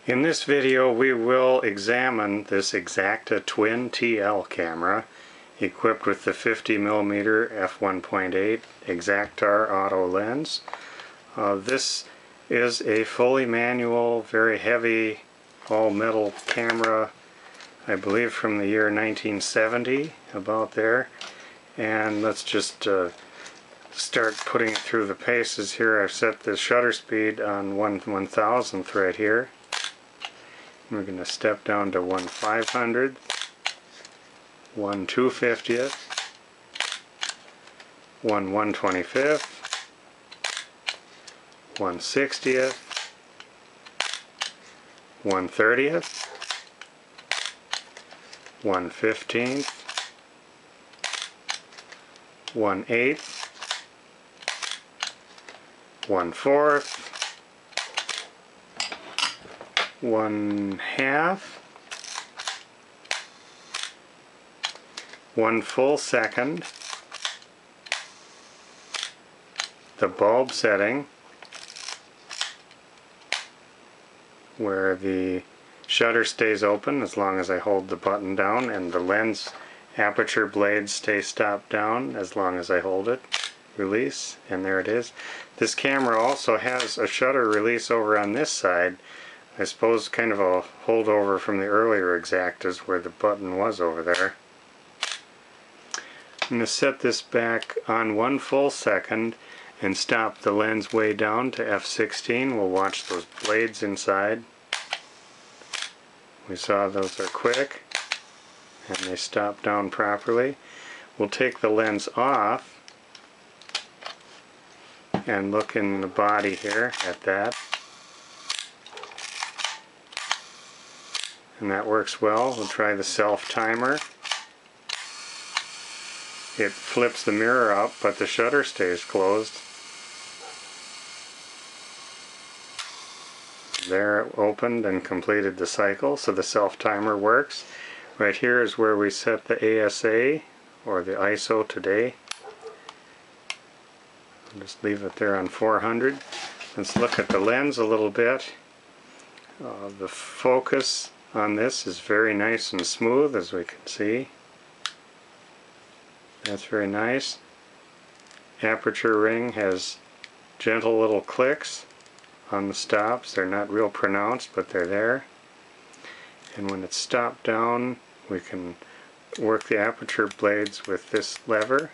In this video we will examine this Exakta Twin TL camera equipped with the 50mm f1.8 Exaktar auto lens. This is a fully manual, very heavy, all-metal camera, I believe from the year 1970, about there. And let's just start putting it through the paces here. I've set the shutter speed on 1/1000th right here. We're going to step down to 1/500th, 1/250th, 1/125th, 1/60th, 1/30th, 1/15th, 1/8th, 1/4th, 1/2, 1 full second, the bulb setting, where the shutter stays open as long as I hold the button down, and the lens aperture blades stay stopped down as long as I hold it. Release, and there it is. This camera also has a shutter release over on this side. I suppose kind of a holdover from the earlier Exaktas where the button was over there. I'm going to set this back on 1 full second and stop the lens way down to f16. We'll watch those blades inside. We saw those are quick and they stop down properly. We'll take the lens off and look in the body here at that. And that works well. We'll try the self-timer. It flips the mirror up, but the shutter stays closed. There it opened and completed the cycle, so the self-timer works. Right here is where we set the ASA, or the ISO today. I'll just leave it there on 400. Let's look at the lens a little bit. The focus on this is very nice and smooth, as we can see. That's very nice. Aperture ring has gentle little clicks on the stops. They're not real pronounced, but they're there. And when it's stopped down, we can work the aperture blades with this lever,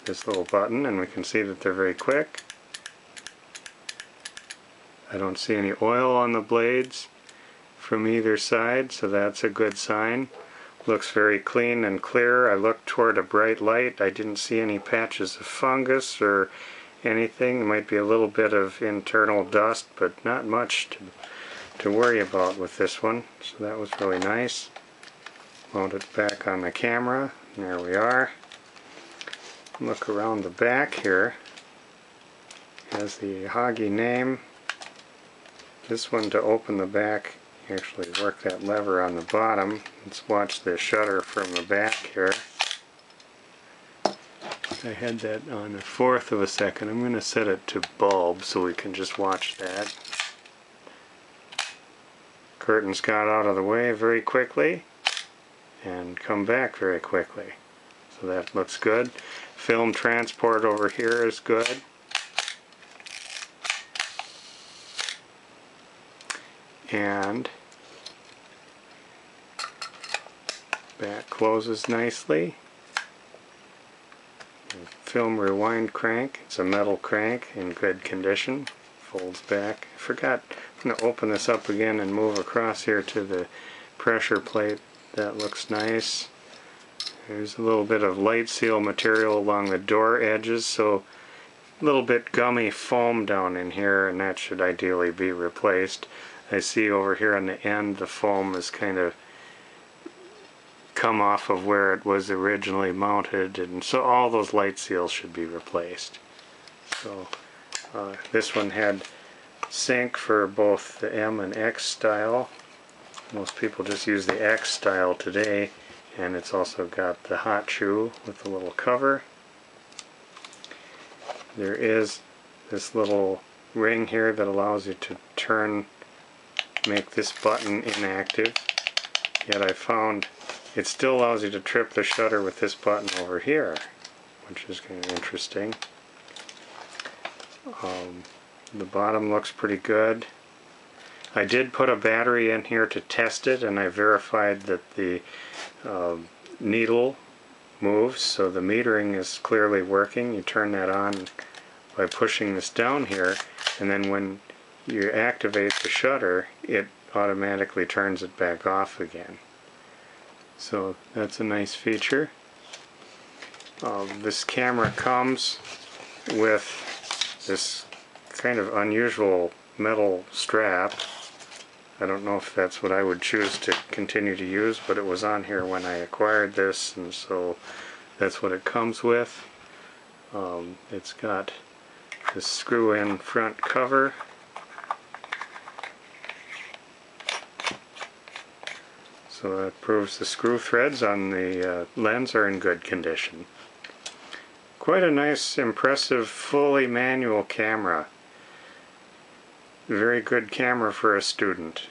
this little button, and we can see that they're very quick. I don't see any oil on the blades from either side, so that's a good sign. Looks very clean and clear. I looked toward a bright light. I didn't see any patches of fungus or anything. There might be a little bit of internal dust, but not much to worry about with this one. So that was really nice. Mount it back on the camera. There we are. Look around the back here. Has the Hagi name. This one, to open the back, actually work that lever on the bottom. Let's watch the shutter from the back here. I had that on 1/4 of a second. I'm going to set it to bulb so we can just watch that. Curtains got out of the way very quickly and come back very quickly. So that looks good. Film transport over here is good. And back closes nicely. Film rewind crank. It's a metal crank in good condition. Folds back. I forgot. I'm going to open this up again and move across here to the pressure plate. That looks nice. There's a little bit of light seal material along the door edges, so a little bit gummy foam down in here, and that should ideally be replaced. I see over here on the end the foam is kind of come off of where it was originally mounted, and so all those light seals should be replaced. So this one had sync for both the M and X style. Most people just use the X style today, and it's also got the hot shoe with the little cover. There is this little ring here that allows you to turn make this button inactive, yet I found it still allows you to trip the shutter with this button over here, which is kind of interesting. The bottom looks pretty good. I did put a battery in here to test it, and I verified that the needle moves, so the metering is clearly working. You turn that on by pushing this down here, and then when you activate the shutter, it automatically turns it back off again. So that's a nice feature. This camera comes with this kind of unusual metal strap. I don't know if that's what I would choose to continue to use, but it was on here when I acquired this, and so that's what it comes with. It's got this screw-in front cover. So that proves the screw threads on the lens are in good condition. Quite a nice, impressive, fully manual camera. Very good camera for a student.